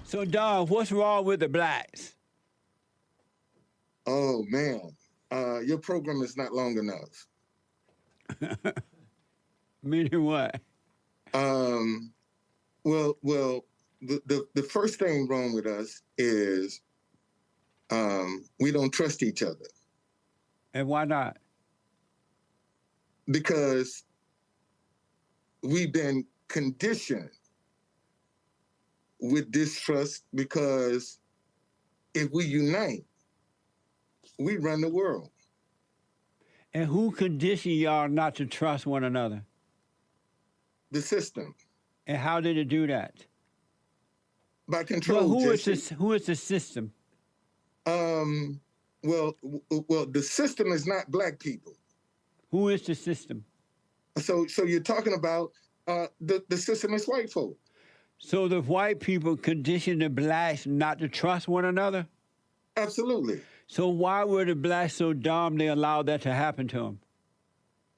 So, Don, what's wrong with the blacks? Oh man, your program is not long enough. Meaning what? Um, well, the first thing wrong with us is we don't trust each other And why not? because we've been conditioned with distrust. Because if we unite, we run the world. And who conditioned y'all not to trust one another? The system And how did it do that? by Well, control, Jesse. who is the system? Um, well, the system is not black people. Who is the system? So you're talking about the system is white folk. So the white people conditioned the blacks not to trust one another? Absolutely. So why were the blacks so dumb they allowed that to happen to them?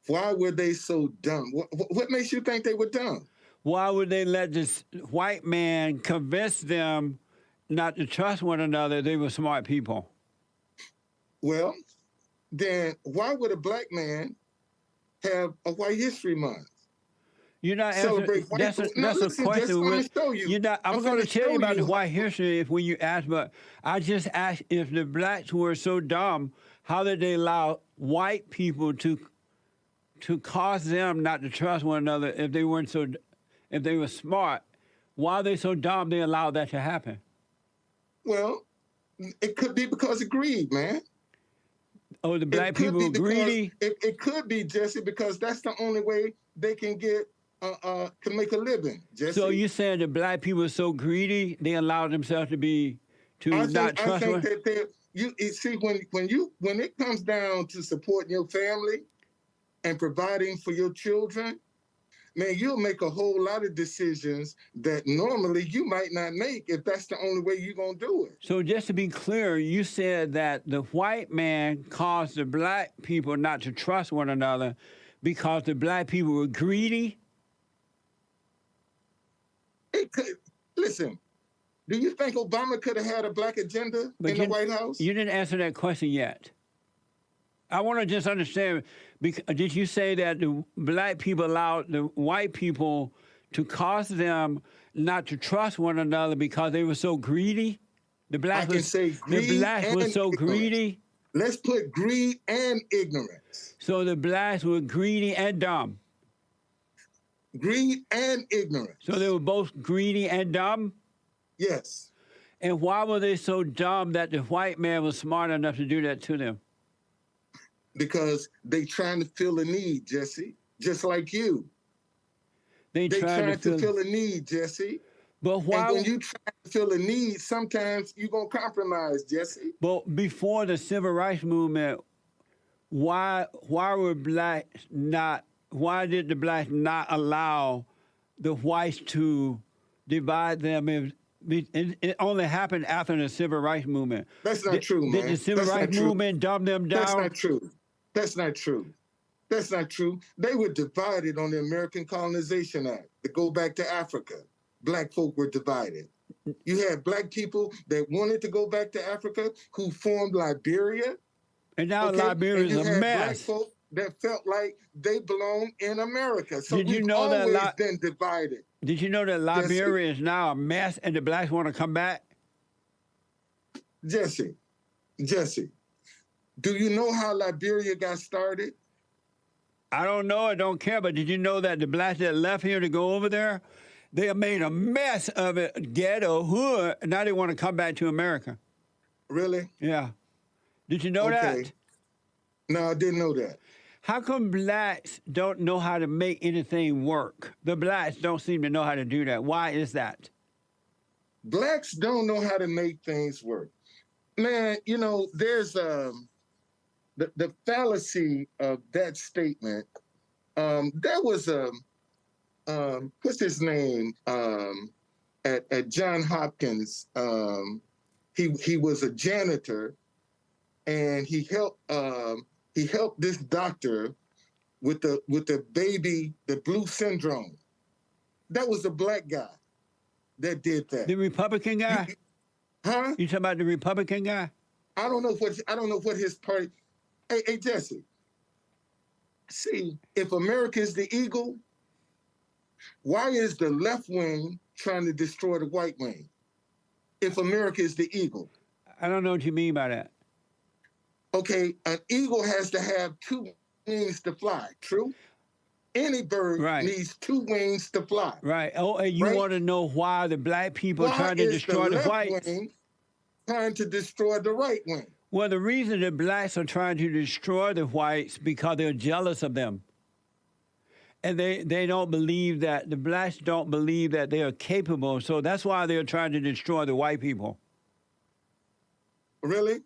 Why were they so dumb? What makes you think they were dumb? Why would they let this white man convince them not to trust one another? They were smart people. Well, then why would a black man have a White History Month? You're not answering. Celebrate white That's a, folk. No, that's a listen, Jesse, question. I'm going With, to show you. you're not. I'm going to tell you about the white history if when you ask. But I just asked if the blacks were so dumb, how did they allow white people to cause them not to trust one another if they weren't so, if they were smart? Why are they so dumb? They allowed that to happen. Well, it could be because of greed, man. Oh, the black people were greedy. It could be, Jesse, because that's the only way they can get to make a living, Jesse. So you saying the black people are so greedy they allowed themselves to be not trust I one? think that you see when it comes down to supporting your family and providing for your children, man, you'll make a whole lot of decisions that normally you might not make if that's the only way you're gonna do it. So just to be clear, you said that the white man caused the black people not to trust one another because the black people were greedy? It could, listen, do you think Obama could have had a black agenda in the White House? You didn't answer that question yet. I want to just understand, did you say that the black people allowed the white people to cause them not to trust one another because they were so greedy? The blacks were so greedy? Let's put greed and ignorance. So the blacks were greedy and dumb. Greed and ignorance. So they were both greedy and dumb? Yes. And why were they so dumb that the white man was smart enough to do that to them? Because they trying to fill a need, Jesse, just like you. They trying to fill a need, Jesse. But why? And when you try to fill a need, sometimes you're going to compromise, Jesse. But before the civil rights movement, why did the blacks not allow the whites to divide them? It only happened after the civil rights movement. That's not true, man. Did the civil rights movement dumb them down? That's not true. That's not true. That's not true. They were divided on the American Colonization Act to go back to Africa. Black folk were divided. You had black people that wanted to go back to Africa who formed Liberia. And now Liberia is a mess. Black folk that felt like they belong in America. So we've always been divided. Did you know that Liberia is now a mess and the blacks want to come back? Jesse, do you know how Liberia got started? I don't know. I don't care. But did you know that the blacks that left here to go over there, they have made a mess of it, ghetto, hood. Now they want to come back to America. Really? Yeah. Did you know that? No, I didn't know that. How come blacks don't know how to make anything work? The blacks don't seem to know how to do that. Why is that? Blacks don't know how to make things work. Man, you know, there's the fallacy of that statement. There was what's his name at Johns Hopkins. He was a janitor, and he helped this doctor with the baby, the blue syndrome. That was a black guy. that did that. The Republican guy? Huh? You talking about the Republican guy? I don't know what his party. Hey, Jesse. See, if America is the eagle, why is the left wing trying to destroy the white wing? If America is the eagle. I don't know what you mean by that. Okay, an eagle has to have two wings to fly, true? Any bird needs two wings to fly. Right. Oh, and you want to know why the black people are trying to destroy the whites? Wing trying to destroy the right wing? Well, the reason the blacks are trying to destroy the whites because they're jealous of them. And they don't believe that, the blacks don't believe that they are capable. So that's why they're trying to destroy the white people. Really?